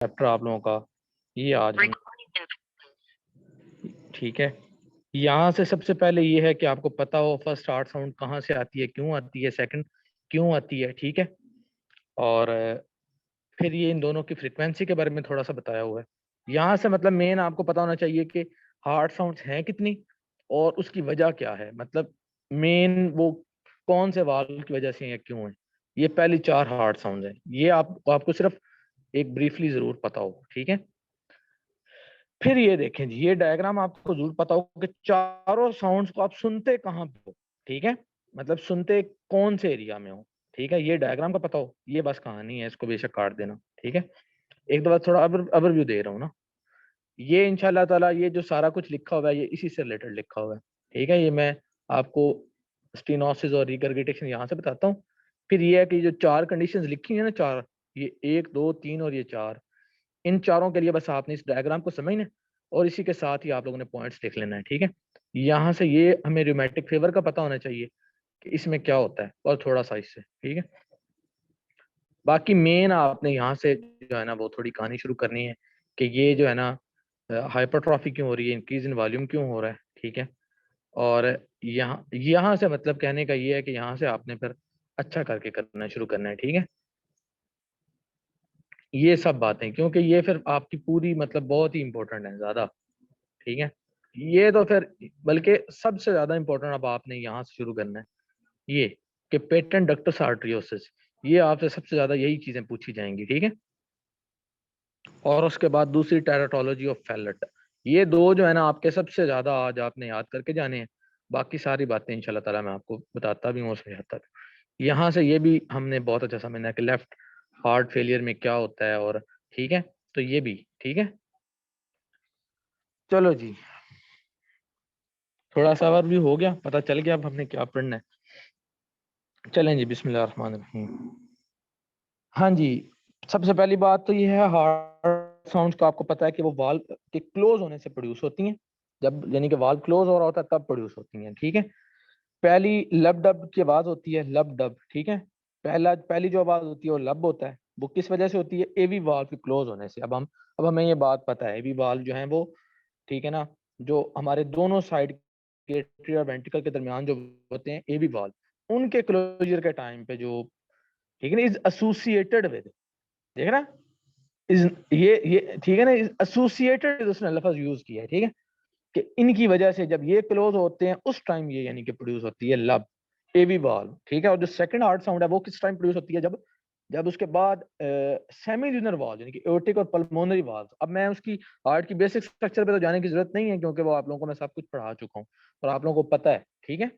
Chapter आप लोगों का ये आज हम, ठीक है। यहाँ से सबसे पहले ये है कि आपको पता हो फर्स्ट हार्ट साउंड कहाँ से आती है, क्यों आती है, सेकंड क्यों आती है, ठीक है। और फिर ये इन दोनों की फ्रीक्वेंसी के बारे में थोड़ा सा बताया हुआ है। यहाँ से मतलब मेन आपको पता होना चाहिए कि हार्ट साउंड्स हैं कितनी और उसकी वजह क्या है, मतलब मेन वो कौन से वाल्व की वजह से है, क्यों है। ये पहली 4 हार्ट साउंड है, ये आपको सिर्फ एक ब्रीफली जरूर पता हो, ठीक है। फिर ये देखें जी, ये डायग्राम आपको जरूर पता हो कि चारों साउंड्स को आप सुनते कहाँ पे हो, ठीक है, मतलब सुनते कौन से एरिया में हो, ठीक है। ये डायग्राम का पता हो, ये बस कहानी है, इसको बेशक काट देना, ठीक है। एक दफा थोड़ा अवरव्यू दे रहा हूँ ना, ये इंशाल्लाह ताला ये जो सारा कुछ लिखा हुआ है ये इसी से रिलेटेड लिखा हुआ है, ठीक है। ये मैं आपको स्टीनोसिस और रिगर्गिटेशन यहाँ से बताता हूँ। फिर ये है कि जो 4 कंडीशंस लिखी है ना, 4, ये 1 2 3 और ये 4, इन चारों के लिए बस आपने इस डायग्राम को समझना है और इसी के साथ ही आप लोगों ने पॉइंट्स लिख लेना है, ठीक है। यहाँ से ये हमें रूमेटिक फेवर का पता होना चाहिए कि इसमें क्या होता है और थोड़ा सा इससे, ठीक है। बाकी मेन आपने यहाँ से जो है ना वो थोड़ी कहानी शुरू करनी है कि ये जो है ना हाइपरट्रॉफी क्यों हो रही है, इंक्रीज इन वॉल्यूम क्यों हो रहा है, ठीक है। और यहाँ यहाँ से मतलब कहने का ये है कि यहाँ से आपने फिर अच्छा करके करना शुरू करना है, ठीक है। ये सब बातें क्योंकि ये फिर आपकी पूरी मतलब बहुत ही इंपॉर्टेंट है ज्यादा, ठीक है। ये तो फिर बल्कि सबसे ज्यादा इंपॉर्टेंट अब आपने यहाँ से शुरू करना है ये कि पेटेंट डक्टस आर्टरियोसिस, ये आपसे सबसे ज्यादा यही चीजें पूछी जाएंगी, ठीक है। और उसके बाद दूसरी टेराटोलॉजी ऑफ फैलेट, ये दो जो है ना आपके सबसे ज्यादा आज आपने याद करके जाने हैं। बाकी सारी बातें इंशाल्लाह ताला मैं आपको बताता भी हूँ और समझाता भी। यहाँ से ये भी हमने बहुत अच्छा समझना है कि लेफ्ट हार्ट फेलियर में क्या होता है, और ठीक है, तो ये भी ठीक है। चलो जी, थोड़ा सा और भी हो गया, पता चल गया अब हमने क्या पढ़ना है। चलें जी, बिस्मिल्लाहिर्रहमानिर्रहीम। हाँ जी, सबसे पहली बात तो ये है हार्ट साउंड्स का आपको पता है कि वो वाल्व के क्लोज होने से प्रोड्यूस होती हैं, जब यानी कि वाल्व क्लोज हो रहा होता है तब प्रोड्यूस होती हैं, ठीक है। पहली लब डब की आवाज होती है, लब डब, ठीक है। पहली जो आवाज होती है वो लब होता है, वो किस वजह से होती है, एवी वाल्व के क्लोज होने से। अब हमें ये बात पता है एवी वाल्व जो है वो, ठीक है ना, जो हमारे दोनों साइड के एट्रिया और वेंट्रिकल के दरमियान जो होते हैं एवी वाल्व, उनके क्लोजर के टाइम पे जो, ठीक है ना, इज एसोसिएटेड विद, देख ना, इज ये ठीक है ना, इज एसोसिएटेड, उसने लफ्ज यूज किया है, ठीक है, कि इनकी वजह से जब ये क्लोज होते हैं उस टाइम ये यानी कि प्रोड्यूस होती है लब, एवी वाल्व, ठीक है। और जो सेकंड हार्ट साउंड है वो किस टाइम प्रोड्यूस होती है, जब जब उसके बाद सेमील्यूनर वाल्व यानी कि एओर्टिक और पल्मोनरी वाल्व। अब मैं उसकी हार्ट की बेसिक स्ट्रक्चर पे तो जाने की जरूरत नहीं है क्योंकि वो आप लोगों को मैं सब कुछ पढ़ा चुका हूँ और आप लोगों को पता है, ठीक है।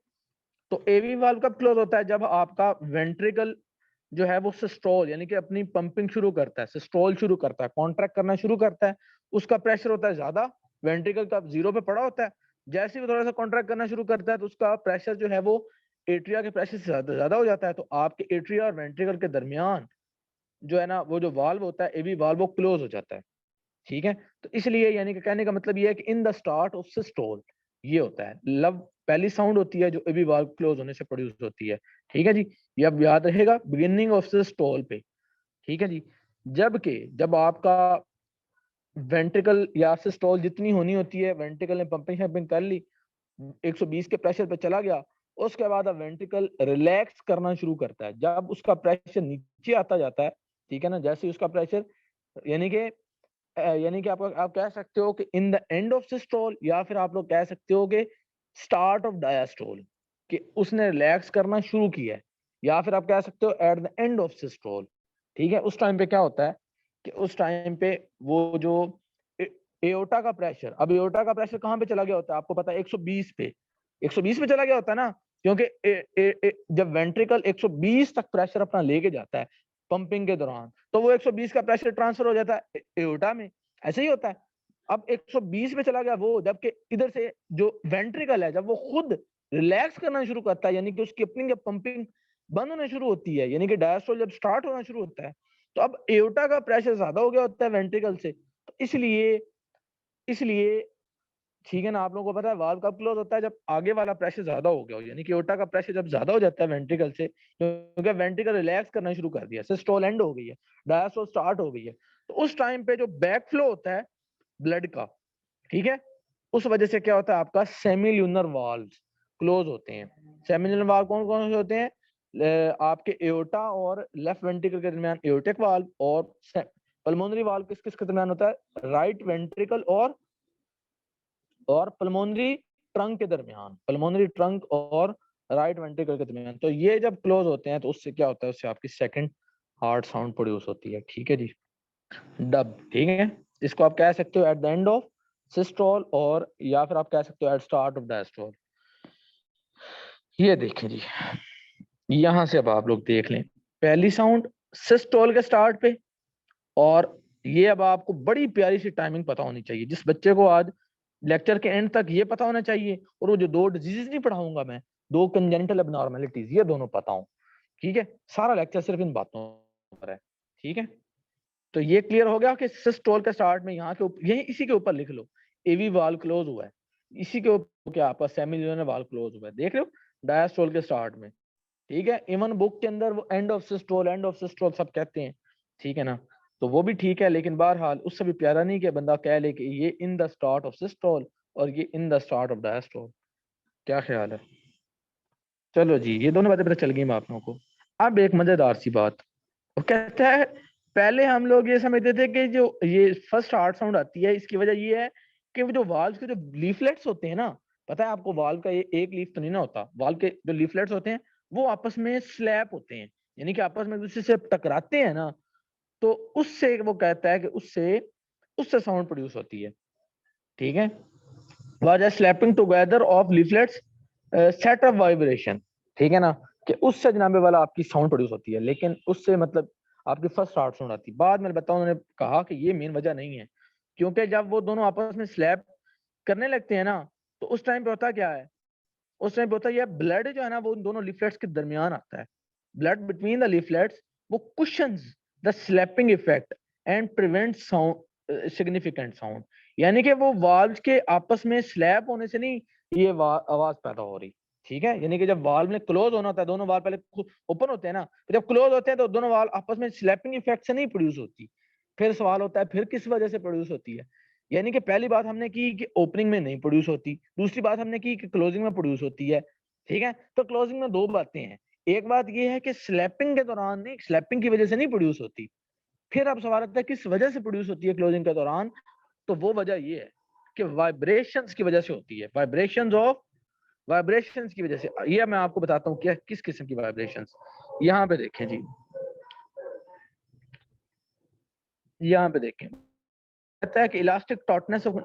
तो एवी वाल्व कब क्लोज होता है, जब आपका वेंट्रिकल जो है वो सिस्टोल यानी कि अपनी पंपिंग शुरू करता है, सिस्टोल शुरू करता है, कॉन्ट्रैक्ट करना शुरू करता है, उसका प्रेशर होता है ज्यादा, वेंट्रिकल का जीरो पे पड़ा होता है। जैसे ही वो थोड़ा सा कॉन्ट्रैक्ट करना शुरू करता है तो उसका प्रेशर जो है वो एट्रिया के प्रेशर से ज्यादा हो जाता है, तो आपके एट्रिया और वेंट्रिकल के दरमियान जो है ना वो जो वाल्व होता है एवी वाल्व वो क्लोज हो जाता है, ठीक है। तो इसलिए यानी कि कहने का मतलब ये है कि in the start of systole ये होता है लब, पहली साउंड होती है जो एवी वाल्व क्लोज होने से प्रोड्यूस होती है, ठीक है जी। ये अब याद रहेगा बिगिनिंग ऑफ सिस्टोल पे, ठीक है जी। जबकि जब आपका वेंट्रिकल या सिस्टोल जितनी होनी होती है, वेंट्रिकल ने पंपिंग शंपिंग कर ली, 120 के प्रेशर पे चला गया, उसके बाद अब वेंट्रिकल रिलैक्स करना शुरू करता है, जब उसका प्रेशर नीचे आता जाता है, ठीक है ना, जैसे ही उसका प्रेशर यानी कि आप कह सकते हो कि in the end of systole, या फिर आप लोग कह सकते हो कि स्टार्ट ऑफ डायस्टोल, कि उसने रिलैक्स करना शुरू किया है, या फिर आप कह सकते हो at the end of systole, ठीक है। उस टाइम पे क्या होता है कि उस टाइम पे वो जो एओर्टा का प्रेशर, अब एओर्टा का प्रेशर कहाँ पे चला गया होता है आपको पता है, 120 पे, 120 पे चला गया होता है ना, क्योंकि जब वेंट्रिकल 120 तक प्रेशर अपना लेके जाता है पंपिंग के दौरान, तो वो 120 का प्रेशर ट्रांसफर हो जाता है एओर्टा में, ऐसे ही होता है। अब 120 में चला गया वो, जबकि इधर से जो वेंट्रिकल है जब वो खुद रिलैक्स करना शुरू करता है, यानी कि उसकी अपनी पंपिंग बंद होना शुरू होती है, यानी कि डायस्टोल जब स्टार्ट होना शुरू होता है, तो अब एओर्टा का प्रेशर ज्यादा हो गया होता है वेंट्रिकल से, तो इसलिए इसलिए ठीक है ना, आप लोगों को पता है वाल्व कब क्लोज होता है, जब आगे वाला प्रेशर ज्यादा हो गया हो, यानी कि एओर्टा का प्रेशर जब ज्यादा हो जाता है वेंट्रिकल से, क्योंकि वेंट्रिकल रिलैक्स करना शुरू कर दिया, सिस्टोल एंड हो गई है, डायस्टोल स्टार्ट हो गई है, तो उस टाइम पे जो बैक फ्लो होता है ब्लड का, ठीक है, उस वजह से क्या होता है आपका सेमिल्यूनर वाल्व्स क्लोज होते हैं। सेमिल्यूनर वाल्व कौन कौन से होते हैं? आपके एओर्टा और लेफ्ट वेंट्रिकल के दरमियान एओर्टिक वाल्व, और पल्मोनरी वाल्व किस किस के दरमियान होता है? राइट वेंट्रिकल और पल्मोनरी ट्रंक के दरमियान, पल्मोनरी ट्रंक और राइट वेंट्रिकल के दरमियान। तो ये जब क्लोज होते हैं तो उससे क्या होता है? उससे आपकी सेकंड हार्ट साउंड प्रोड्यूस होती है। ठीक है जी, डब। ठीक है, इसको आप कह सकते हो at the end of systole, और या फिर आप कह सकते हो एट स्टार्ट ऑफ डायस्टोल। ये देखें जी, यहां से अब आप लोग देख लें पहली साउंड सिस्टोल के स्टार्ट पे, और ये अब आपको बड़ी प्यारी सी टाइमिंग पता होनी चाहिए। जिस बच्चे को आज लेक्चर के एंड तक ये पता होना चाहिए, और वो जो दो डिजीज नहीं पढ़ाऊंगा मैं, दो कंजेनिटल एबनॉर्मेलिटीज, ये दोनों पता हो। ठीक है, सारा लेक्चर सिर्फ इन बातों पर है। ठीक है, तो ये क्लियर हो गया कि सिस्टोल के स्टार्ट में यहाँ के यही इसी के ऊपर लिख लो एवी वाल क्लोज हुआ है, इसी के ऊपर क्या आपका सेमिल्यूनर वाल क्लोज हुआ है, देख लो डायस्टोल के स्टार्ट में। ठीक है, इवन बुक के अंदर वो एंड ऑफ सिस्टोल सब कहते हैं। ठीक है ना, तो वो भी ठीक है, लेकिन बहरहाल उससे भी प्यारा नहीं कि बंदा कह ले कि ये in the start of systole और ये in the start of diastole. क्या ख्याल है? चलो जी, ये दोनों बातें पता चल गई मैं आप लोगों को। अब एक मजेदार सी बात, वो कहता है पहले हम लोग ये समझते थे कि जो ये फर्स्ट हार्ट साउंड आती है इसकी वजह ये है कि वो जो वाल्व के जो लीफलेट्स होते हैं ना, पता है आपको वाल्व का ये एक लीफ तो नहीं ना होता, वाल्व के जो लीफलेट्स होते हैं वो आपस में स्लैप होते हैं, यानी कि आपस में एक दूसरे से टकराते हैं ना, तो उससे वो कहता है कि उससे उससे साउंड प्रोड्यूस होती है। ठीक है, was slapping together of leaflets set of vibration. ठीक है ना, कि उससे जनाबे वाला आपकी साउंड प्रोड्यूस होती है, लेकिन उससे मतलब आपकी फर्स्ट हार्ट साउंड आती है। बाद में बताऊं, उन्होंने कहा कि ये मेन वजह नहीं है, क्योंकि जब वो दोनों आपस में स्लैप करने लगते हैं ना, तो उस टाइम पे होता क्या है? उस टाइम पे होता है ब्लड जो है ना वो उन दोनों लीफलेट्स के दरमियान आता है, ब्लड बिटवीन द लीफलेट्स, वो cushions the slapping effect and prevent sound significant sound. यानी कि वो वाल्व के आपस में स्लैप होने से नहीं ये आवाज पैदा हो रही। ठीक है, यानी कि जब वाल्व में क्लोज होना होता है, दोनों वाल्व पहले ओपन होते हैं ना, तो जब क्लोज होते हैं तो दोनों वाल्व आपस में स्लैपिंग इफेक्ट से नहीं प्रोड्यूस होती। फिर सवाल होता है फिर किस वजह से प्रोड्यूस होती है? यानी कि पहली बात हमने की कि ओपनिंग में नहीं प्रोड्यूस होती, दूसरी बात हमने की कि क्लोजिंग में प्रोड्यूस होती है। ठीक है, तो क्लोजिंग में दो बातें हैं, एक बात ये है कि स्लैपिंग के दौरान नहीं, स्लैपिंग की वजह से नहीं प्रोड्यूस होती। फिर अब सवाल आता है किस वजह से प्रोड्यूस होती है क्लोजिंग के दौरान? तो वो वजह ये है कि वाइब्रेशंस की वजह से होती है, वाइब्रेशंस की वजह से। ये मैं आपको बताता हूँ क्या किस किस्म की वाइब्रेशंस। यहाँ पे देखें जी, यहाँ पे देखें, कहता है कि इलास्टिक टॉटनेस ऑफ,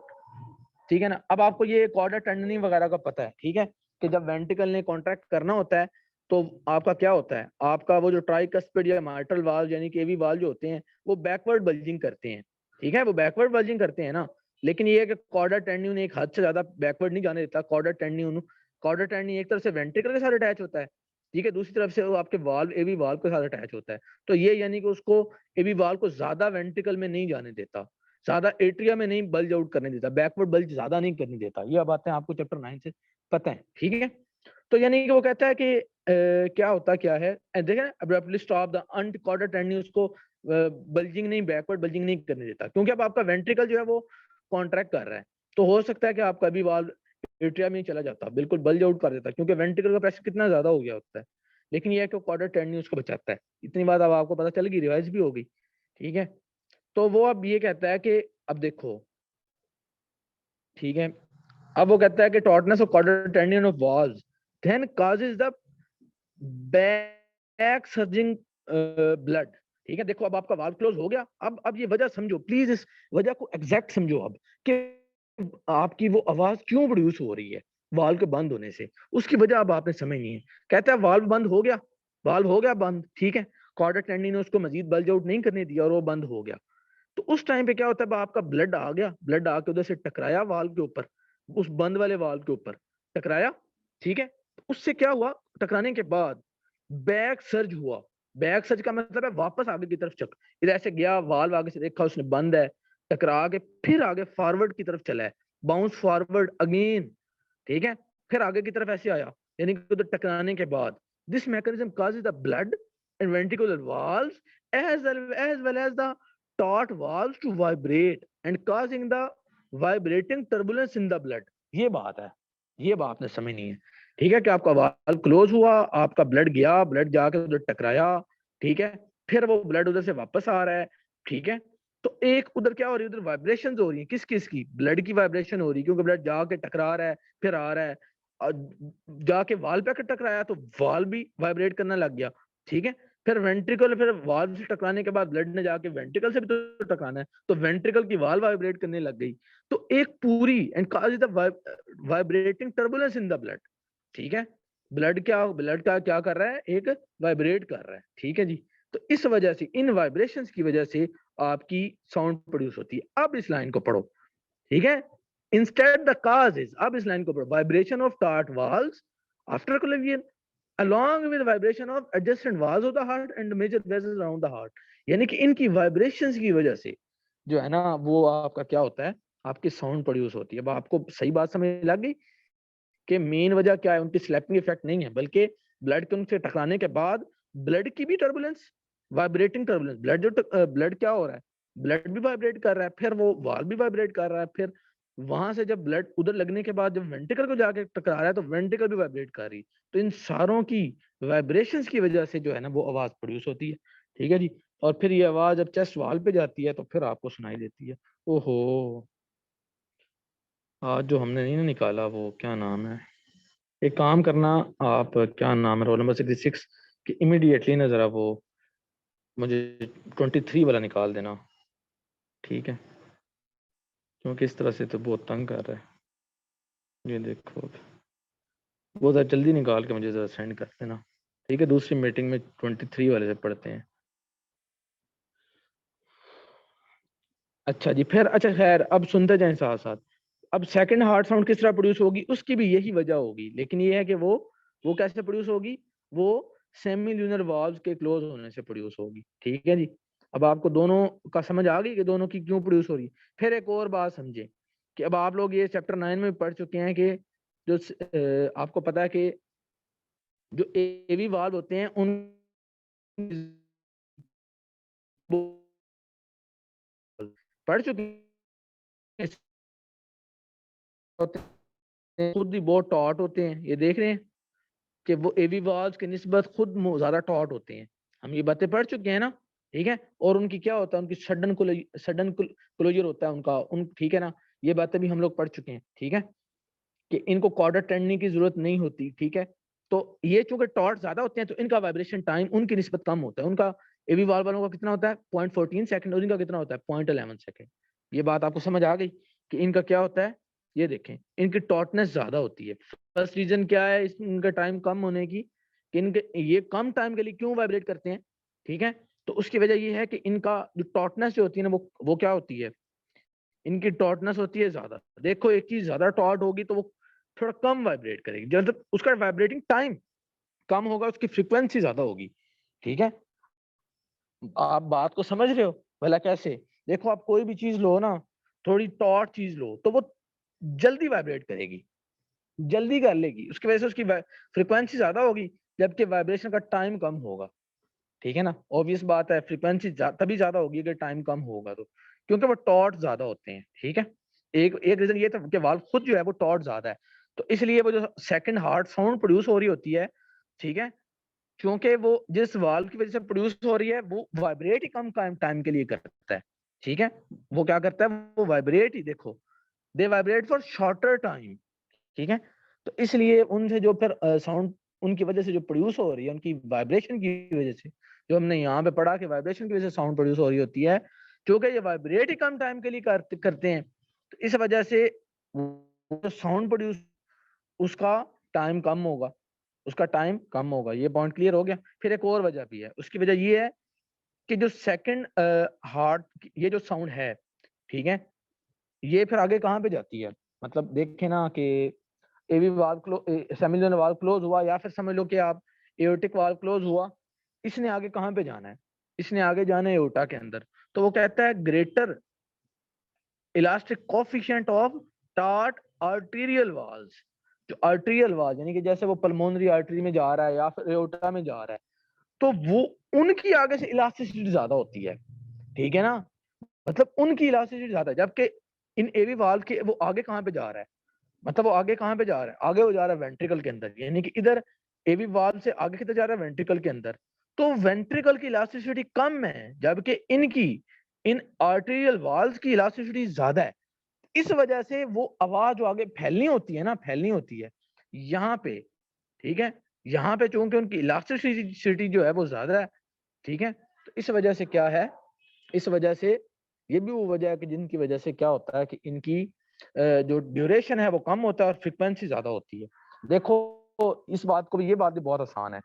ठीक है ना। अब आपको ये कॉर्डा टेंडनी वगैरह का पता है, ठीक है, कि जब वेंट्रिकल ने कॉन्ट्रैक्ट करना होता है तो आपका क्या होता है, आपका वो जो ट्राइकस्पिड या माइट्रल वाल्व यानी कि एवी वाल्व जो होते हैं वो बैकवर्ड बल्जिंग करते हैं। ठीक है, वो बैकवर्ड बल्जिंग करते हैं ना, लेकिन ये है कि कॉर्डा टेंडनी ने एक हद से ज्यादा बैकवर्ड नहीं जाने देता। कॉर्डा टेंडनी एक तरफ से वेंट्रिकल के साथ अटैच होता है, ठीक है, दूसरी तरफ से वो आपके वाल्व एवी वाल्व के साथ अटैच होता है। तो ये यानी कि उसको एवी वाल्व को ज्यादा वेंट्रिकल में नहीं जाने देता, ज्यादा एट्रिया में नहीं बल्ज आउट करने देता, बैकवर्ड बल्ज ज्यादा नहीं करने देता। ये बातें आपको चैप्टर 9 से पता है। ठीक है, तो यानी कि वो कहता है कि क्या होता क्या है, देखें अब्रप्टली स्टॉप द अनकॉर्डर टेंडनी, उसको बल्जिंग नहीं, बैकवर्ड बल्जिंग नहीं करने देता, क्योंकि अब आपका वेंट्रिकल जो है वो कॉन्ट्रैक्ट कर रहा है। तो हो सकता है कि आपका भी वाल्व एट्रिया में चला जाता, बिल्कुल बल्ज आउट कर देता, क्योंकि वेंट्रिकल का प्रेशर कितना ज्यादा हो गया होता है। लेकिन यह है कि कॉर्डर टेंडनी उसको बचाता है। इतनी बात अब आपको पता चल गई, रिवाइज भी होगी। ठीक है, तो वो अब ये कहता है कि अब देखो, ठीक है, अब वो कहता है कि tautness of chordae tendineae of walls then causes the back surging blood. ठीक है, देखो अब आपका वाल्व क्लोज हो गया, अब ये वजह समझो प्लीज, इस वजह को एग्जैक्ट समझो अब कि आपकी वो आवाज क्यों प्रोड्यूस हो रही है वाल्व के बंद होने से, उसकी वजह अब आपने समझनी है। कहता है वाल्व बंद हो गया, वाल्व हो गया बंद, ठीक है, कॉर्डर टेंडिन ने उसको मजीद बल्ज आउट नहीं करने दिया और वो बंद हो गया। तो उस टाइम पे क्या होता है, आपका ब्लड आ गया, ब्लड आके उधर से टकराया वाल्व के ऊपर, उस बंद वाले वाल्व के ऊपर टकराया। ठीक है, तो उससे क्या हुआ, टकराने के बाद बैक सर्ज हुआ। बैक सर्ज का मतलब है वापस आगे की तरफ चक, इधर ऐसे गया वाल्व, आगे से देखा उसने बंद है, टकरा के फिर आगे फॉरवर्ड की तरफ चला है, बाउंस फॉरवर्ड अगेन। ठीक है, फिर आगे की तरफ ऐसे आया, यानी कि उधर टकराने के बाद this mechanism causes the blood and ventricular valves as well as the taut valves to vibrate and causing the vibrating turbulence in the blood। ये बात है, ये बात आपने समझनी है। ठीक है कि आपका वाल्व क्लोज हुआ, आपका ब्लड गया, ब्लड जाके उधर टकराया, ठीक है, फिर वो ब्लड उधर से वापस आ रहा है, ठीक है। तो एक उधर क्या हो रही है, उधर वाइब्रेशंस हो रही है, किस किस की, ब्लड की वाइब्रेशन हो रही है, क्योंकि ब्लड जाके टकरा रहा है, फिर आ रहा है, और जाके वाल पे टकराया तो वाल भी वाइब्रेट करना लग गया, ठीक है। फिर वेंट्रिकल, फिर वाल से टकराने के बाद ब्लड ने जाके वेंट्रिकल से भी तो टकराना है, तो वेंट्रिकल की वाल वाइब्रेट करने लग गई। तो एक पूरी and cause the vibrating turbulence in the blood, ठीक है। ब्लड का क्या कर रहा है, एक वाइब्रेट कर रहा है, ठीक है जी। तो इस वजह से, इन वाइब्रेशंस की वजह से आपकी साउंड प्रोड्यूस होती है। अब इस लाइन को पढ़ो, ठीक है। इंस्टेड द काज इज, अब इस लाइन को पढ़ो, vibration of tart valves after collision along with vibration of adjacent walls of the heart and major vessels around the heart। यानी कि इनकी वाइब्रेशंस की वजह से जो है ना, वो आपका क्या होता है, आपकी साउंड प्रोड्यूस होती है। अब आपको सही बात समझ लग गई कि मेन वजह क्या है, उनकी स्लैपिंग इफेक्ट नहीं है, बल्कि ब्लड के उनसे टकराने के बाद ब्लड की भी टर्बुलेंस, वाइब्रेटिंग टर्बुलेंस, ब्लड क्या हो रहा है, ब्लड भी वाइब्रेट कर रहा है, फिर वो वाल भी वाइब्रेट कर रहा है, फिर वहां से जब ब्लड उधर लगने के बाद जब वेंट्रिकल को जाके टकरा रहा है तो वेंट्रिकल भी वाइब्रेट कर रही है। तो इन सारों की वाइब्रेशंस की वजह से जो है ना वो आवाज प्रोड्यूस होती है, ठीक है जी। और फिर ये आवाज जब चेस्ट वाल पे जाती है तो फिर आपको सुनाई देती है। ओहो, आज जो हमने नहीं ना निकाला वो क्या नाम है, एक काम करना, आप क्या नाम है, रोल नंबर 66 कि इमीडिएटली ना जरा वो मुझे 23 वाला निकाल देना, ठीक है, क्योंकि इस तरह से तो बहुत तंग कर रहा है। ये देखो, वो जरा जल्दी निकाल के मुझे जरा सेंड कर देना, ठीक है। दूसरी मीटिंग में 23 वाले से पढ़ते हैं। अच्छा जी, फिर अच्छा खैर, अब सुनते जाएं साथ साथ। अब सेकंड हार्ट साउंड किस तरह प्रोड्यूस होगी, उसकी भी यही वजह होगी, लेकिन ये है कि वो कैसे प्रोड्यूस होगी, वो सेमी ल्यूनर वाल्व के क्लोज होने से प्रोड्यूस होगी, ठीक है जी। अब आपको दोनों का समझ आ गई कि दोनों की क्यों प्रोड्यूस हो रही है। फिर एक और बात समझे कि अब आप लोग ये चैप्टर 9 में पढ़ चुके हैं कि जो आपको पता है कि जो एवी वाल्व होते हैं उन पढ़ चुके हैं, होते हैं, खुद ही बहुत टॉट होते हैं, ये देख रहे हैं कि वो एवी वाल्व के निस्बत खुद ज्यादा टॉट होते हैं। हम ये बातें पढ़ चुके हैं ना, ठीक है। और उनकी क्या होता है, उनकी सडन क्लोजर होता है उनका, ठीक है ना। ये बातें भी हम लोग पढ़ चुके हैं, ठीक है, कि इनको कॉर्डर टेंडनी की जरूरत नहीं होती, ठीक है। तो ये चूंकि टॉर्ट ज्यादा होते हैं तो इनका वाइब्रेशन टाइम उनकी निस्बत कम होता है। उनका एवी वाल्व वालों का कितना होता है, 0.14 सेकंड, और इनका कितना होता है, 0.11 सेकंड। ये बात आपको समझ आ गई कि इनका क्या होता है। ये देखें, इनकी टॉर्टनेस ज्यादा होती है। फर्स्ट रीजन क्या है इनका टाइम कम होने की, कि इनके ये कम टाइम के लिए क्यों वाइब्रेट करते हैं, ठीक है। तो उसकी वजह ये है कि इनका जो टॉर्टनेस जो होती है ना, वो क्या होती है, इनकी टॉर्टनेस होती है ज्यादा। देखो, एक चीज ज्यादा टॉर्ट होगी तो वो थोड़ा कम वाइब्रेट करेगी, जब उसका वाइब्रेटिंग टाइम कम होगा, उसकी फ्रीक्वेंसी ज्यादा होगी, ठीक है। आप बात को समझ रहे हो भला कैसे। देखो, आप कोई भी चीज लो ना, थोड़ी टॉर्ट चीज लो तो वो जल्दी वाइब्रेट करेगी, जल्दी कर लेगी, उसकी वजह से उसकी फ्रीक्वेंसी ज्यादा होगी, जबकि वाइब्रेशन का टाइम कम होगा, ठीक है ना। ऑब्वियस बात है, फ्रीक्वेंसी तभी ज्यादा होगी अगर टाइम कम होगा तो, क्योंकि वो टॉर्ट ज्यादा होते हैं, ठीक है। एक एक रीजन ये था कि वाल्व खुद जो है वो टॉर्ट ज्यादा है, तो इसलिए वो जो सेकंड हार्ट साउंड प्रोड्यूस हो रही होती है, ठीक है, क्योंकि वो जिस वाल्व की वजह से प्रोड्यूस हो रही है वो वाइब्रेट ही कम टाइम के लिए करता है, ठीक है। वो क्या करता है, वो वाइब्रेट ही, देखो, दे वाइब्रेट फॉर शॉर्टर टाइम, ठीक है। तो इसलिए उनसे जो फिर साउंड उनकी वजह से जो प्रोड्यूस हो रही है, उनकी वाइब्रेशन की वजह से, जो हमने यहाँ पे पढ़ा कि वाइब्रेशन की वजह से साउंड प्रोड्यूस हो रही होती है, क्योंकि ये वाइब्रेट ही कम टाइम के लिए करते हैं, तो इस वजह से साउंड प्रोड्यूस, उसका टाइम कम होगा, उसका टाइम कम होगा। ये पॉइंट क्लियर हो गया। फिर एक और वजह भी है, उसकी वजह ये है कि जो सेकंड हार्ट, ये जो साउंड है, ठीक है, ये फिर आगे कहाँ पे जाती है, मतलब देखें ना कि एवी वाल्व सेमिलर वाल्व क्लोज हुआ, या फिर समझ लो कि आप एओर्टिक वाल्व क्लोज हुआ, इसने आगे कहाँ पे जाना है, इसने आगे जाना है एओर्टा के अंदर। तो वो कहता है greater elastic coefficient of tart arterial valves. जो आर्टीरियल वाल्व यानी कि जैसे वो पल्मोनरी आर्टरी में जा रहा है या फिर एओर्टा में जा रहा है, तो वो उनकी आगे से इलास्टिसिटी ज्यादा होती है, ठीक है ना। मतलब उनकी इलास्टिसिटी ज्यादा है, जबकि इन एवी वाल्व के वो आगे कहाँ पे जा रहा है, मतलब वो आगे कहाँ पे जा रहा है, आगे वो जा रहा है वेंट्रिकल के अंदर, यानी कि इधर एवी वाल्व से आगे किधर जा रहा है, वेंट्रिकल के अंदर। तो वेंट्रिकल की इलास्टिसिटी कम है, जबकि इनकी इन आर्टेरियल वाल्व की इलास्टिसिटी ज्यादा है। इस वजह से वो आवाज जो आगे फैलनी होती है ना, फैलनी होती है यहाँ पे, ठीक है, यहाँ पे चूंकि उनकी इलास्टिसिटी जो है वो ज्यादा है, ठीक है, तो इस वजह से क्या है, इस वजह से ये भी वो वजह है कि जिनकी वजह से क्या होता है कि इनकी जो ड्यूरेशन है वो कम होता है और फ्रिक्वेंसी ज्यादा होती है। देखो इस बात को भी, ये बात भी बहुत आसान है,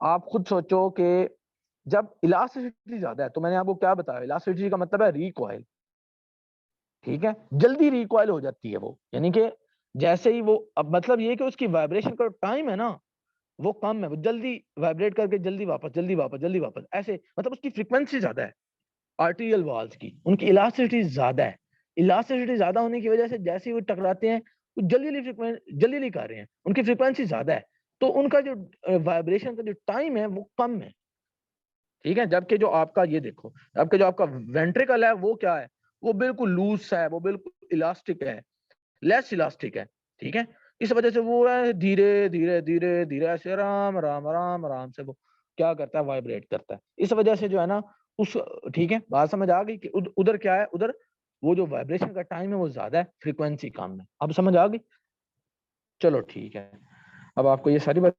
आप खुद सोचो कि जब इलास्टिसिटी ज्यादा है, तो मैंने आपको क्या बताया, इलास्टिसिटी का मतलब है रिकॉइल, ठीक है, जल्दी रिकॉइल हो जाती है वो, यानी कि जैसे ही वो, अब मतलब ये कि उसकी वाइब्रेशन का टाइम है ना वो कम है, वो जल्दी वाइब्रेट करके जल्दी वापस, जल्दी वापस, जल्दी वापस, ऐसे, मतलब उसकी फ्रीक्वेंसी ज्यादा है आर्टीरियल वाल्स की, उनकी इलास्टिसिटी ज्यादा है। इलास्टिसिटी ज्यादा होने की वजह से जैसे ही वो टकराते हैं, वो जल्दी जल्दी जल्दी जल्दी कर रहे हैं, उनकी फ्रीक्वेंसी ज्यादा है, तो उनका जो वाइब्रेशन का जो टाइम है वो कम है, ठीक है। जबकि जो आपका ये देखो, जबकि जो आपका वेंट्रिकल है वो क्या है, वो बिल्कुल लूज है, वो बिल्कुल इलास्टिक है, लेस इलास्टिक है, ठीक है। इस वजह से वो है धीरे धीरे धीरे धीरे ऐसे आराम आराम आराम आराम से वो क्या करता है, वाइब्रेट करता है। इस वजह से जो है ना उस, ठीक है, बात समझ आ गई कि उधर क्या है, उधर वो जो वाइब्रेशन का टाइम है वो ज्यादा है, फ्रीक्वेंसी कम है। अब समझ आ गई, चलो ठीक है। अब आपको ये सारी बात,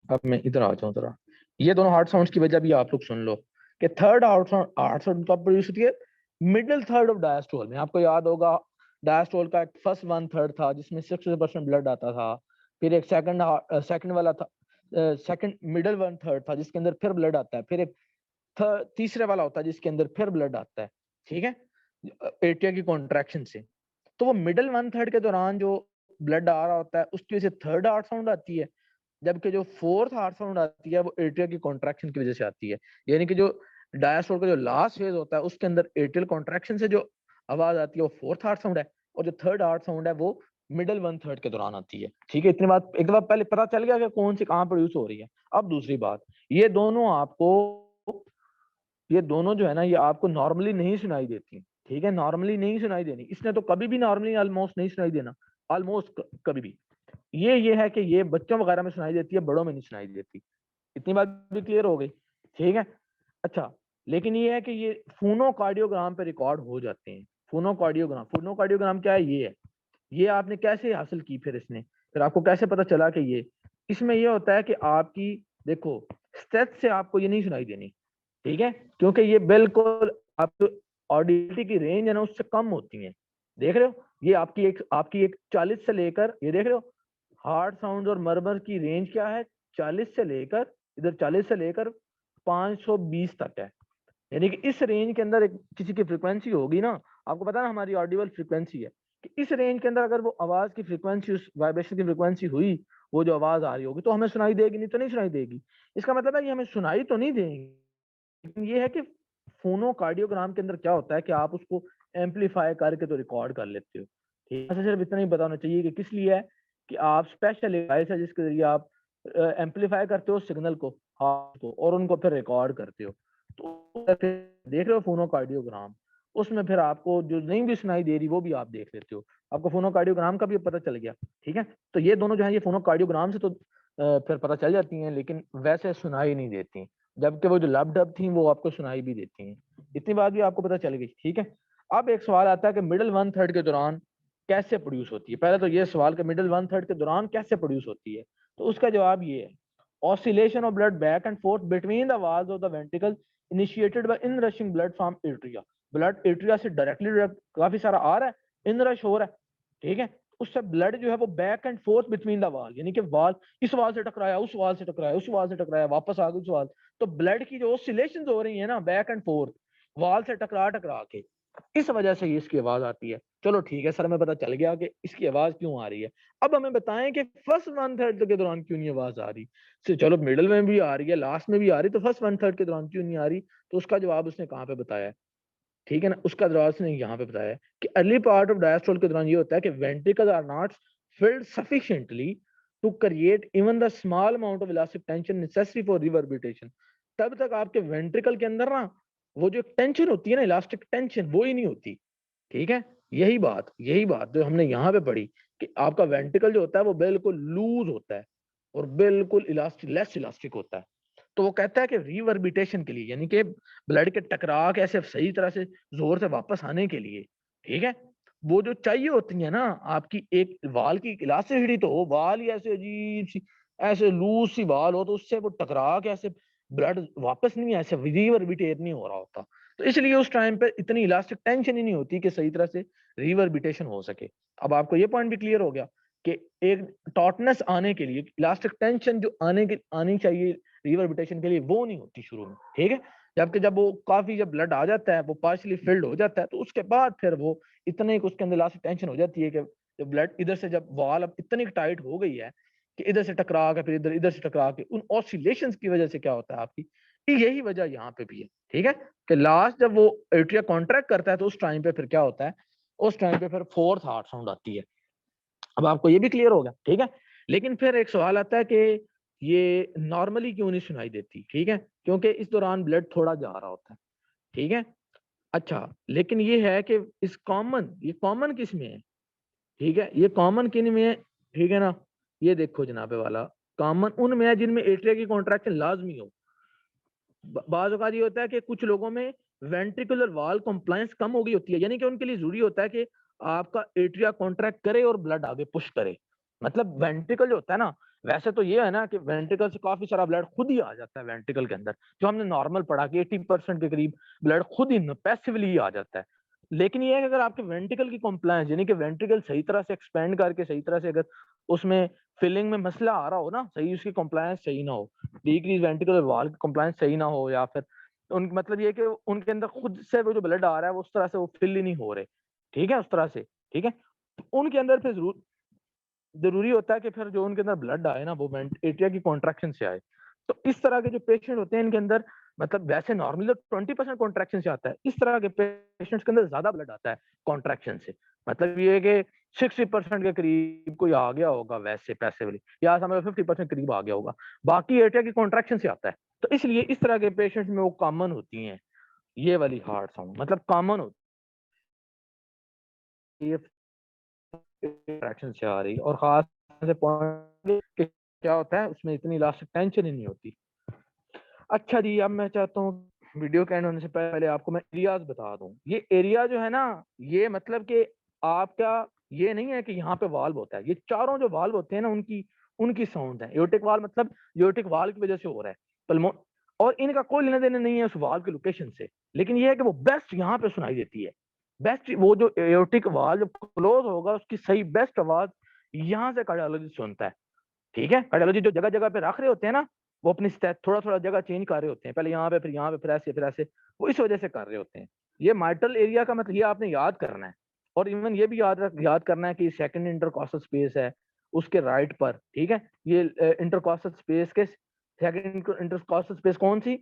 अब मैं इधर आ जाऊं जरा, ये दोनों हार्ट साउंड्स की वजह भी आप लोग सुन लो कि थर्ड हार्ट साउंड कब प्रोड्यूस होती है, मिडिल थर्ड ऑफ डायस्टोल में। आपको याद होगा डायस्टोल का एक फर्स्ट वन थर्ड था जिसमें 60% ब्लड आता था, फिर एक सेकंड वाला था, सेकंड मिडिल वन थर्ड था जिसके अंदर फिर ब्लड आता है, फिर एक तीसरे वाला होता है जिसके अंदर फिर ब्लड आता है, ठीक है, एट्रिया की कॉन्ट्रैक्शन से। तो वो मिडिल वन थर्ड के दौरान जो ब्लड आ रहा होता है उसकी वजह से थर्ड हार्ट साउंड आती है, जबकि जो फोर्थ हार्ट साउंड आती है वो एट्रिया की कॉन्ट्रैक्शन की वजह से आती है। यानी कि जो डायस्टोल का जो लास्ट फेज होता है उसके अंदर एट्रियल कॉन्ट्रैक्शन से जो आवाज आती है वो फोर्थ हार्ट साउंड है, और जो थर्ड हार्ट साउंड है वो मिडल वन थर्ड के दौरान आती है, ठीक है। इतनी बात एक दफा पहले पता चल गया कि कौन सी कहाँ प्रोड्यूस हो रही है। अब दूसरी बात, ये दोनों आपको, ये दोनों जो है ना ये आपको नॉर्मली नहीं सुनाई देती, ठीक है, नॉर्मली नहीं सुनाई देनी, इसने तो कभी भी नॉर्मली ऑलमोस्ट नहीं सुनाई देना, ऑलमोस्ट कभी भी। ये है कि ये बच्चों वगैरह में सुनाई देती है, बड़ों में नहीं सुनाई देती। इतनी बात भी क्लियर हो गई, ठीक है। अच्छा, लेकिन ये है कि ये फोनोकार्डियोग्राम पे रिकॉर्ड हो जाते हैं। फोनोकार्डियोग्राम, फोनोकार्डियोग्राम क्या है, ये है, ये आपने कैसे हासिल की, फिर इसने, फिर आपको कैसे पता चला कि ये, इसमें ये होता है कि आपकी, देखो, स्ट्रेच से आपको ये नहीं सुनाई देनी, ठीक है, क्योंकि ये बिल्कुल आपकी ऑडिबिलिटी की रेंज है ना उससे कम होती है। देख रहे हो, ये आपकी एक 40 से लेकर, ये देख रहे हो, हार्ड साउंड और मरमर की रेंज क्या है, 40 से लेकर, इधर 40 से लेकर 520 तक है। यानी कि इस रेंज के अंदर एक किसी की फ्रीक्वेंसी होगी ना, आपको पता है ना हमारी ऑडिबल फ्रीक्वेंसी है, कि इस रेंज के अंदर अगर वो आवाज की फ्रीक्वेंसी, उस वाइब्रेशन की फ्रीक्वेंसी हुई, वो जो आवाज आ रही होगी तो हमें सुनाई देगी, नहीं तो नहीं सुनाई देगी। इसका मतलब है कि हमें सुनाई तो नहीं देगी, लेकिन ये है कि फोनोकार्डियोग्राम के अंदर क्या होता है कि आप उसको एम्पलीफाई करके तो रिकॉर्ड कर लेते हो, ठीक है। सिर्फ इतना ही बताना चाहिए कि किस लिए है, कि आप स्पेशल डिवाइस है जिसके जरिए आप एम्पलीफाई करते हो सिग्नल को, हार्ट को, और उनको फिर रिकॉर्ड करते हो। तो देख रहे हो फोनोकार्डियोग्राम, उसमें फिर आपको जो नहीं भी सुनाई दे रही वो भी आप देख लेते हो, आपको फोनोकार्डियोग्राम का भी पता चल गया, ठीक है। तो ये दोनों जो है ये फोनोकार्डियोग्राम से तो फिर पता चल जाती हैं, लेकिन वैसे सुनाई नहीं देती, जबकि वो जो लब डब थी वो आपको सुनाई भी देती हैं। इतनी बात भी आपको पता चल गई, ठीक है। अब एक सवाल आता है कि मिडिल वन थर्ड के दौरान कैसे प्रोड्यूस होती है। पहले तो ये सवाल कि मिडिल वन थर्ड के दौरान कैसे प्रोड्यूस होती है, तो उसका जवाब ये है, oscillation of blood back and fourth between the walls of the ventricle initiated by in rushing blood from atria. Blood atria से डायरेक्टली काफी सारा आ रहा है, इन रश हो रहा है, ठीक है। उससे ब्लड जो है वो back and fourth between the wall, यानी कि वॉल इस वॉल से टकराया, उस वॉल से टकराया, उस वॉल से टकराया, वापस आ गई उस वॉल। तो ब्लड की जो ऑसिलेशंस हो रही है ना बैक एंड फोर्थ, वॉल से टकरा टकरा के, इस वजह से इसकी आवाज आती है। चलो ठीक है सर, हमें पता चल गया कि इसकी आवाज क्यों आ रही है। अब हमें बताएं कि फर्स्ट वन थर्ड के दौरान क्यों नहीं आवाज आ रही। तो चलो मिडिल में भी आ रही है, लास्ट में भी आ रही, तो फर्स्ट वन थर्ड के दौरान क्यों नहीं आ रही, तो उसका जवाब उसने कहाँ पे बताया है, ठीक है ना। उसका जवाब उसने यहाँ पे बताया है कि अर्ली पार्ट ऑफ डायस्टोल के दौरान ये होता है कि ventricles are not filled sufficiently to create even the small amount of elastic tension necessary for reverberation. तब तक आपके वेंट्रिकल के अंदर ना वो जो टेंशन होती है ना, इलास्टिक टेंशन, वो ही नहीं होती। ठीक है, यही बात जो हमने यहाँ पे पढ़ी कि आपका वेंट्रिकल जो होता है वो बिल्कुल लूज होता है और बिल्कुल लेस इलास्टिक होता है। तो वो कहता है कि रिवर्बिटेशन के लिए, यानी कि ब्लड के टकरा के ऐसे सही तरह से जोर से वापस आने के लिए, ठीक है, वो जो चाहिए होती है ना आपकी एक वाल की इलास्टिसिटी, तो हो वाल ही ऐसे अजीब सी, ऐसे लूज सी वाल हो, तो उससे वो टकरा के ऐसे ब्लड वापस नहीं, ऐसे रिवर्बिटेट नहीं हो रहा होता। तो इसलिए उस टाइम पे इतनी इलास्टिक टेंशन ही नहीं होती कि सही तरह से रिवर्बिटेशन हो सके। अब आपको ये पॉइंट भी क्लियर हो गया कि एक टॉटनेस आने के लिए इलास्टिक टेंशन जो आनी चाहिए रिवर्बिटेशन के लिए, वो नहीं होती शुरू में। ठीक है, जबकि जब वो काफी जब ब्लड आ जाता है, वो पार्शली फिल्ड हो जाता है, तो उसके बाद फिर वो इतने उसके अंदर इलास्टिक टेंशन हो जाती है कि जब ब्लड इधर से, जब वाल अब इतनी टाइट हो गई है कि इधर से टकरा के फिर इधर, इधर से टकरा के, उन ऑसिलेशंस की वजह से क्या होता है आपकी, यही वजह यहाँ पे भी है। ठीक है, कि लास्ट जब वो एट्रिया कॉन्ट्रैक्ट करता है तो उस टाइम पे फिर क्या होता है, उस टाइम पे फिर फोर्थ हार्ट साउंड आती है। अब आपको ये भी क्लियर हो गया। ठीक है, लेकिन फिर एक सवाल आता है कि ये नॉर्मली क्यों नहीं सुनाई देती। ठीक है, क्योंकि इस दौरान ब्लड थोड़ा जा रहा होता है। ठीक है, अच्छा, लेकिन ये है कि इस कॉमन, ये कॉमन किस में है? ठीक है, ये कॉमन किन में है? ठीक है ना, ये देखो जनाबे वाला, कॉमन उनमें है जिनमें एट्रिया की कॉन्ट्रैक्शन लाजमी हो। बाज़ औक़ात ये होता है कि कुछ लोगों में वेंट्रिकुलर वॉल कंप्लायंस कम हो गई होती है, यानी कि उनके लिए ज़रूरी होता है कि आपका एट्रिया कॉन्ट्रैक्ट करे और ब्लड आगे पुश करे। मतलब वेंट्रिकल जो होता है ना, वैसे तो ये है ना कि वेंट्रिकल से काफ़ी सारा ब्लड खुद ही आ जाता है वेंट्रिकल के अंदर, जो हमने नॉर्मल पढ़ा कि 80% के करीब ब्लड खुद ही पैसिवली ही आ जाता है। लेकिन ये है कि अगर आपके वेंट्रिकल की कंप्लायंस, यानी कि वेंट्रिकल सही तरह से एक्सपेंड करके सही तरह से अगर उसमें फिलिंग में मसला आ रहा हो ना, सही उसकी कंप्लायंस सही ना हो, डिक्रीज वेंट्रिकुलर वॉल की कंप्लायंस सही ना हो, या फिर उन मतलब ये कि उनके अंदर खुद से वो जो ब्लड आ रहा है वो उस तरह से वो फिल ही नहीं हो रहे। ठीक है, उस तरह से। ठीक है, तो उनके अंदर फिर ज़रूरी होता है कि फिर जो उनके अंदर ब्लड आए ना, वो एट्रिया की कॉन्ट्रैक्शन से आए। तो इस तरह के जो पेशेंट होते हैं इनके अंदर, मतलब वैसे नॉर्मली तो 20% कॉन्ट्रैक्शन से आता है, इस तरह के पेशेंट्स के अंदर ज़्यादा ब्लड आता है कॉन्ट्रैक्शन से। मतलब ये है कि 60% के करीब कोई आ गया होगा वैसे पैसिवली, या समझ लो 50% करीब आ गया होगा। बाकी एट्रिया की कॉन्ट्रैक्शन से आता है। तो इसलिए इस तरह के पेशेंट्स में वो कॉमन होती हैं, ये वाली हार्ट साउंड मतलब कॉमन होती है, कॉन्ट्रैक्शन से आ रही है। और खास से पॉइंट कि क्या होता है उसमें इतनी इलास्टिक टेंशन ही नहीं होती। अच्छा जी, अब मैं चाहता हूँ वीडियो के एंड होने से पहले आपको मैं एरियाज बता दूं। ये एरिया जो है ना, ये मतलब कि आपका ये नहीं है कि यहाँ पे वाल्व होता है, ये चारों जो वाल्व होते हैं ना उनकी उनकी साउंड है। एओर्टिक वाल्व मतलब एओर्टिक वाल्व की वजह से हो रहा है पल्मो, और इनका कोई लेना देना नहीं है उस वाल्व के लोकेशन से। लेकिन ये है कि वो बेस्ट यहाँ पे सुनाई देती है। बेस्ट वो जो एओर्टिक वाल्व क्लोज होगा उसकी सही बेस्ट आवाज यहाँ से कार्डियोलॉजिस्ट सुनता है। ठीक है, कार्डियोलॉजी जो जगह जगह पे रख रहे होते हैं ना, वो अपनी थोड़ा थोड़ा जगह चेंज कर रहे होते हैं, पहले यहाँ पे फिर यहाँ पे फिर ऐसे, वो इस वजह से कर रहे होते हैं। ये माइटल एरिया का मतलब ये आपने याद करना है। और इवन ये भी याद करना है कि सेकंड इंटरकॉस्टल स्पेस है उसके राइट पर। ठीक है, ये इंटरकॉस्टल स्पेस के सेकंड इंटरकॉस्टल स्पेस कौन सी,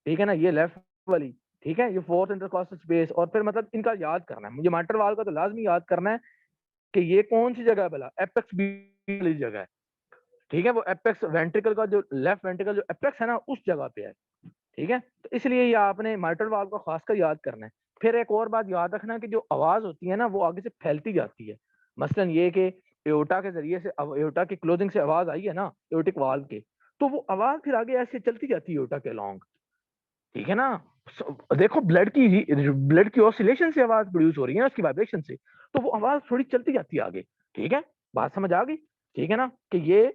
ठीक है ना, ये लेफ्ट वाली। ठीक है, ये फोर्थ इंटरकॉस्टल स्पेस। और फिर मतलब इनका याद करना है मुझे, माइटल वाल का तो लाजमी याद करना है कि ये कौन सी जगह है भला, एपेक्स बी वाली जगह है। ठीक है, वो एपेक्स वेंट्रिकल का जो लेफ्ट वेंट्रिकल जो एपेक्स है ना, उस जगह पे है। ठीक है, तो इसलिए ये आपने माइटल वाल्व को खासकर याद करना है। फिर एक और बात याद रखना कि जो आवाज होती है ना वो आगे से फैलती जाती है। मसलन ये कि एओर्टा के जरिए से, अब एओर्टा की क्लोजिंग से आवाज आई है ना एओर्टिक वाल्व के, तो वो आवाज फिर आगे ऐसे चलती जाती है एओर्टा के अलॉन्ग। ठीक है ना, देखो ब्लड की ऑसिलेशन से आवाज प्रोड्यूस हो रही है ना, उसकी वाइब्रेशन से, तो वो आवाज थोड़ी चलती जाती है आगे। ठीक है, बात समझ आ गई। ठीक है ना, कि ये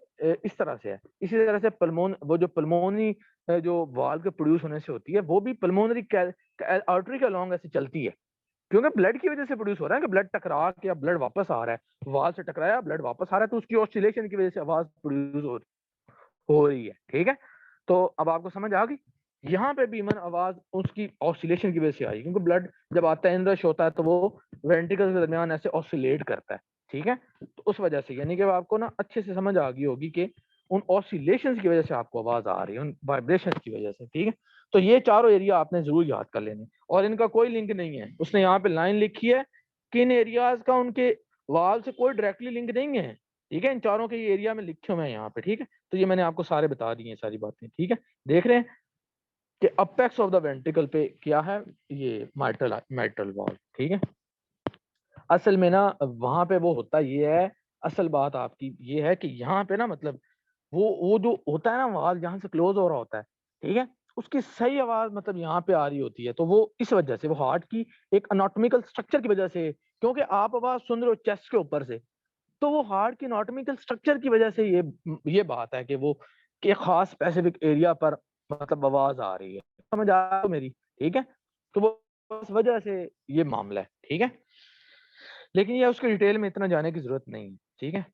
इस तरह से है। इसी तरह से पल्मोन, वो जो पल्मोनी जो वाल्व के प्रोड्यूस होने से होती है, वो भी पल्मोनरी आर्टरी के अलॉन्ग ऐसे चलती है, क्योंकि ब्लड की वजह से प्रोड्यूस हो रहा है कि ब्लड टकरा के या ब्लड वापस आ रहा है, वाल्व से टकराया ब्लड वापस आ रहा है, तो उसकी ऑसिलेशन की वजह से आवाज प्रोड्यूस हो रही है। ठीक है, तो अब आपको समझ आ गई। यहाँ पे भी मन आवाज उसकी ऑसिलेशन की वजह से आई, क्योंकि ब्लड जब आता है इनरश होता है तो वो वेंट्रिकल के दरमियान ऐसे ऑसिलेट करता है। ठीक है, तो उस वजह से यानी कि आपको ना अच्छे से समझ आ गई होगी कि उन ऑसिलेशंस की वजह से आपको आवाज आ रही है, उन वाइब्रेशन की वजह से। ठीक है, तो ये चारों एरिया आपने जरूर याद कर लेने, और इनका कोई लिंक नहीं है। उसने यहाँ पे लाइन लिखी है किन एरियाज का उनके वाल से कोई डायरेक्टली लिंक नहीं है। ठीक है, इन चारों के एरिया में लिखे हुए हैं यहाँ पे। ठीक है, तो ये मैंने आपको सारे बता दिए हैं सारी बातें। ठीक है, देख रहे हैं। कि अपेक्स ऑफ द वेंट्रिकल पे क्या है, ये माइट्रल वॉल्व, ठीक है। असल में ना वहां पे वो होता ये है, असल बात आपकी ये है कि यहाँ पे ना मतलब वो जो होता है ना वाल्व जहाँ से क्लोज हो रहा होता है, ठीक है, उसकी सही आवाज मतलब यहाँ पे आ रही होती है। तो वो इस वजह से वो हार्ट की एक एनाटॉमिकल स्ट्रक्चर की वजह से, क्योंकि आप आवाज सुन रहे हो चेस्ट के ऊपर से, तो वो हार्ट की एनाटॉमिकल स्ट्रक्चर की वजह से ये बात है कि वो कि खास स्पेसिफिक एरिया पर मतलब आवाज आ रही है। समझ आ रही है मेरी, ठीक है। तो वो इस वजह से ये मामला है, ठीक है। लेकिन ये उसके डिटेल में इतना जाने की जरूरत नहीं है, ठीक है।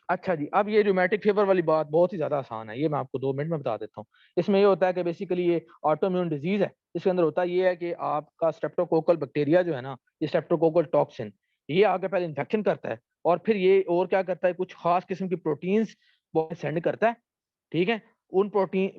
अच्छा जी, अब ये रूमेटिक फीवर वाली बात बहुत ही ज़्यादा आसान है, ये मैं आपको 2 मिनट में बता देता हूँ। इसमें ये होता है कि बेसिकली ये ऑटोइम्यून डिज़ीज़ है। इसके अंदर होता ये है कि आपका स्ट्रेप्टोकोकल बैक्टीरिया जो है ना, ये स्ट्रेप्टोकोकल टॉक्सिन, ये आगे पहले इन्फेक्शन करता है और फिर ये और क्या करता है, कुछ ख़ास किस्म की प्रोटीन्स बॉडी सेंड करता है, ठीक है? उन प्रोटीन